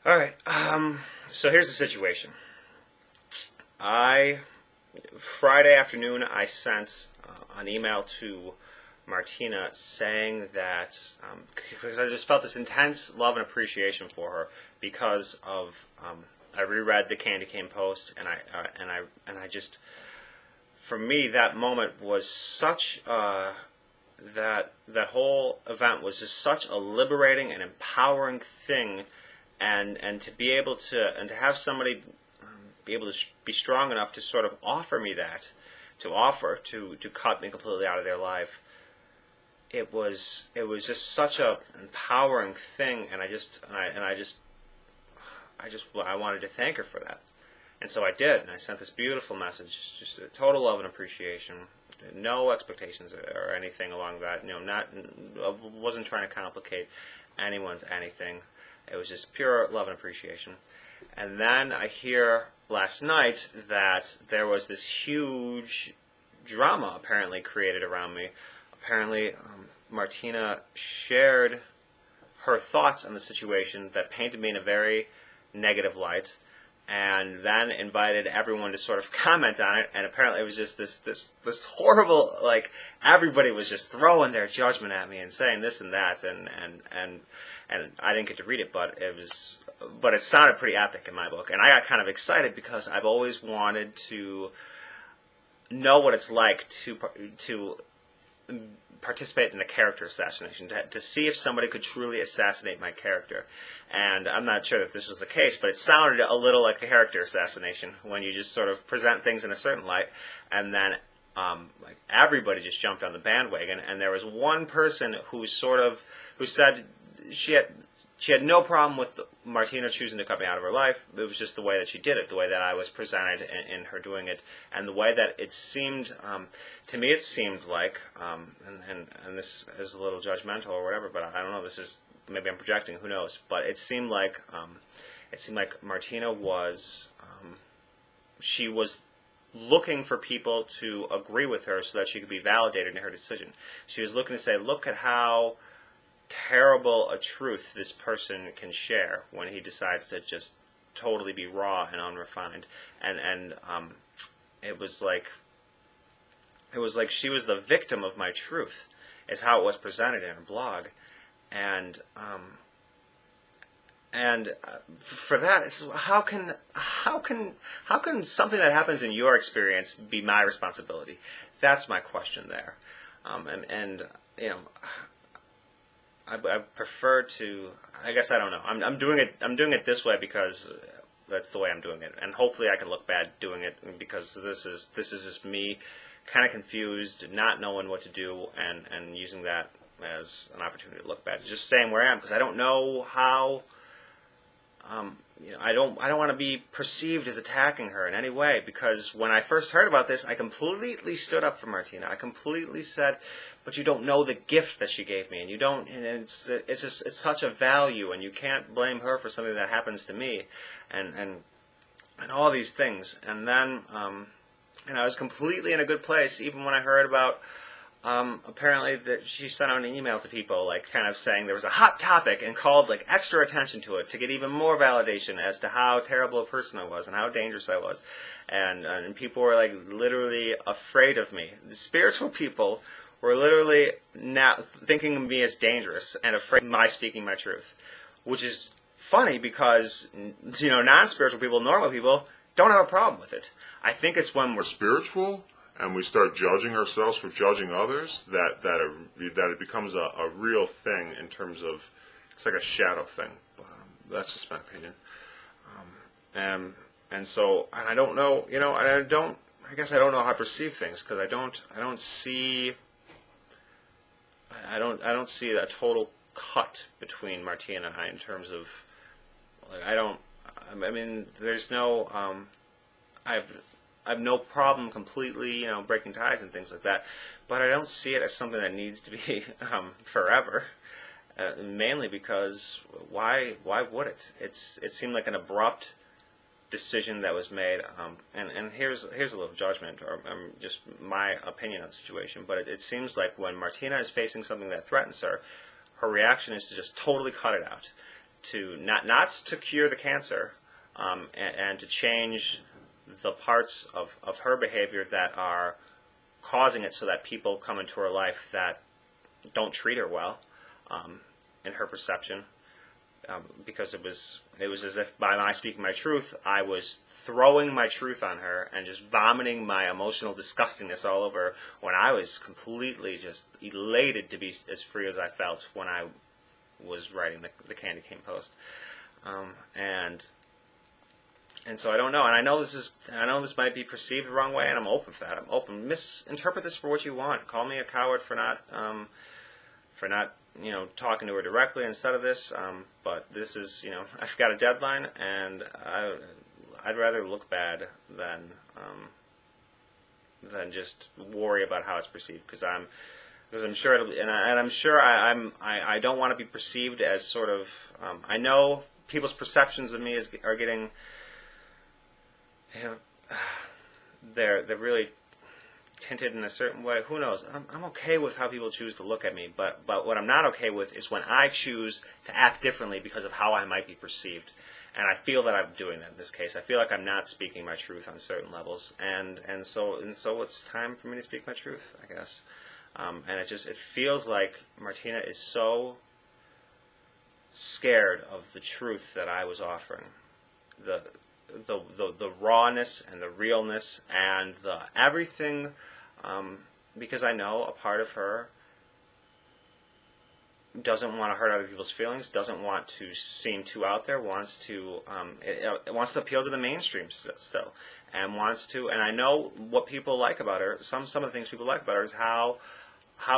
All right. So here's the situation. I Friday afternoon I sent an email to Martina saying that because I just felt this intense love and appreciation for her because of I reread the Candy Cane post and I just for me that moment was such that whole event was just such a liberating and empowering thing, and to be able to have somebody be able to be strong enough to sort of offer me that, to cut me completely out of their life. It was just such a empowering thing, and I wanted to thank her for that, and so I did, and I sent this beautiful message, just a total love and appreciation, no expectations or anything along that. I wasn't trying to complicate anyone's anything. It was just pure love and appreciation. And then I hear last night that there was this huge drama apparently created around me. Apparently, Martina shared her thoughts on the situation that painted me in a very negative light, and then invited everyone to sort of comment on it. And apparently, it was just this horrible, like, everybody was just throwing their judgment at me and saying this and that, and I didn't get to read it, but it sounded pretty epic in my book, and I got kind of excited because I've always wanted to know what it's like to participate in a character assassination, to see if somebody could truly assassinate my character. And I'm not sure that this was the case, but it sounded a little like a character assassination when you just sort of present things in a certain light, and then like everybody just jumped on the bandwagon. And there was one person who said she had no problem with Martina choosing to cut me out of her life. It was just the way that she did it, the way that I was presented in her doing it, and the way that it seemed, to me it seemed like, and this is a little judgmental or whatever, but I don't know, maybe I'm projecting, who knows, but it seemed like Martina was, she was looking for people to agree with her so that she could be validated in her decision. She was looking to say, look at how terrible a truth this person can share when he decides to just totally be raw and unrefined, and it was like she was the victim of my truth, is how it was presented in her blog, and for that, it's, how can something that happens in your experience be my responsibility? That's my question there, and you know. I prefer to. I guess I don't know. I'm doing it this way because that's the way I'm doing it, and hopefully I can look bad doing it because this is just me, kind of confused, not knowing what to do, and using that as an opportunity to look bad. Just saying where I am because I don't know how. I don't want to be perceived as attacking her in any way, because when I first heard about this, I completely stood up for Martina. I completely said, but you don't know the gift that she gave me, and you don't, and it's such a value, and you can't blame her for something that happens to me, and all these things. And then, I was completely in a good place, even when I heard about, apparently that she sent out an email to people, like, kind of saying there was a hot topic and called, like, extra attention to it to get even more validation as to how terrible a person I was and how dangerous I was. And people were, like, literally afraid of me. The spiritual people were literally now thinking of me as dangerous and afraid of my speaking my truth, which is funny because, non-spiritual people, normal people, don't have a problem with it. I think it's when we're spiritual and we start judging ourselves for judging others, that it becomes a real thing in terms of, it's like a shadow thing. That's just my opinion. And I don't know, I guess I don't know how to perceive things, because I don't see a total cut between Martina and I in terms of, like, there's no, I have no problem completely, breaking ties and things like that, but I don't see it as something that needs to be forever. Mainly because why would it? It seemed like an abrupt decision that was made. And here's a little judgment, or just my opinion on the situation. But it seems like when Martina is facing something that threatens her, her reaction is to just totally cut it out, to not to cure the cancer, and to change the parts of her behavior that are causing it, so that people come into her life that don't treat her well, in her perception, because it was as if by my speaking my truth, I was throwing my truth on her and just vomiting my emotional disgustingness all over her, when I was completely just elated to be as free as I felt when I was writing the Candy Cane post. And so I don't know, and I know this might be perceived the wrong way, and I'm open for that. I'm open. Misinterpret this for what you want. Call me a coward for not talking to her directly instead of this. But this is, I've got a deadline, and I'd rather look bad than just worry about how it's perceived, because I'm sure I don't want to be perceived as sort of. I know people's perceptions of me are getting. They're really tinted in a certain way. Who knows? I'm okay with how people choose to look at me, but what I'm not okay with is when I choose to act differently because of how I might be perceived. And I feel that I'm doing that in this case. I feel like I'm not speaking my truth on certain levels, and so it's time for me to speak my truth, I guess. And it feels like Martina is so scared of the truth that I was offering. The rawness and the realness and the everything, because I know a part of her doesn't want to hurt other people's feelings, doesn't want to seem too out there, wants to it wants to appeal to the mainstream still, and I know what people like about her. Some of the things people like about her is how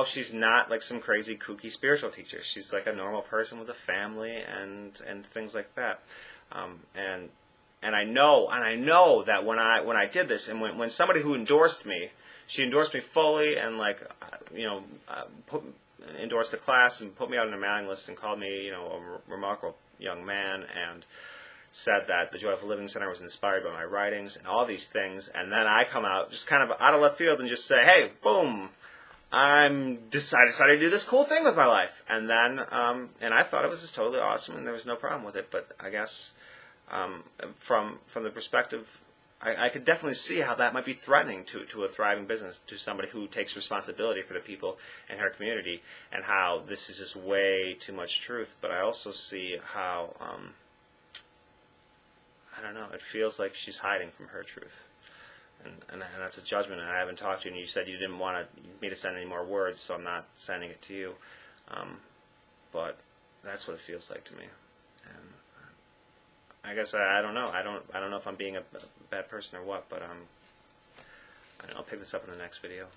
she's not like some crazy kooky spiritual teacher. She's like a normal person with a family and things like that, and I know that when I did this, and when somebody who endorsed me, she endorsed me fully, and endorsed a class and put me out on a mailing list and called me a remarkable young man, and said that the Joyful Living Center was inspired by my writings and all these things, and then I come out just kind of out of left field and just say, hey, boom, I decided to do this cool thing with my life, and then and I thought it was just totally awesome, and there was no problem with it. But I guess from the perspective, I could definitely see how that might be threatening to a thriving business, to somebody who takes responsibility for the people in her community, and how this is just way too much truth. But I also see how I don't know. It feels like she's hiding from her truth. And that's a judgment, and I haven't talked to you, and you said you didn't want me to send any more words, so I'm not sending it to you. But that's what it feels like to me. And I guess I don't know. I don't know if I'm being a bad person or what, but I'll pick this up in the next video.